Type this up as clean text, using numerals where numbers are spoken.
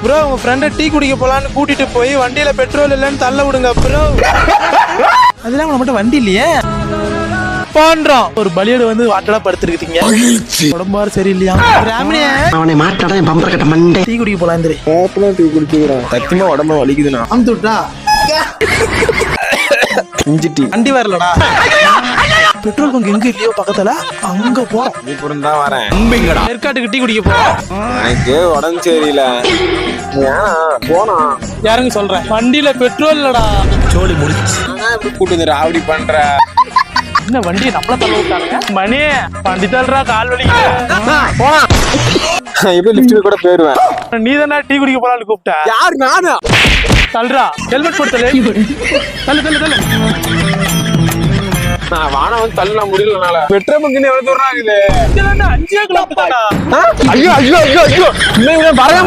Bro உங்க ஃப்ரெண்ட tea குடிக்க போலான்னு கூட்டிட்டு போய் வண்டியில பெட்ரோல் இல்லைன்னு தள்ள விடுங்க ப்ரோ. அதெல்லாம் உன மட்டும் வண்டி இல்லையே பண்றோம். ஒரு பலியோட வந்து வாட்டலா படுத்துருக்கீங்க, உடம்பாரு சரியில்லையா? ராமணியா அவனை மாட்டாடா என் பம்பர கட்ட மண்டை. டீ குடிக்க போலாம் தெரி டீ குடிச்சுக்கிறேன். சத்தியமா உடம்பு வலிக்குதுண்ணா. அமுத்துட்டா இஞ்சி டீ. வண்டி வரலடா, பெட்ரோல் பங்க் எங்க இல்லையோ பக்கத்துல, அங்க போறோம். நீ புரிந்தா வரேன். ஏற்காட்டுக்கு டீ குடிக்க போறோம். எனக்கு உடம்பு சரியில்லை. ஏன்னா போனா யாருங்க சொல்றேன், வண்டியில பெட்ரோல் இல்லடா. சோலி முடிச்சு கூட்டு ராவடி பண்ற. என்ன வண்டியை நம்மள தள்ள விட்டாங்க? மணி வண்டி தள்ளுறா, கால் வலிக்குது. போனா இப்ப லிஃப்ட் கூட போயிருவேன். நீ தானே டீ குடிக்க போலான்னு கூப்பிட்ட. யார் நானா? தள்ளுறா, ஹெல்மெட் போட்டு தள்ளு தள்ளு தள்ளு. நான் வானம் வந்து தள்ள முடியலனால பெட்ரோல் பங்கு எவ்வளவு தூரம் ஆகுது? 5 கிலோமீட்டர். ஐயோ ஐயோ ஐயோ ஐயோ, இன்னும் வரவே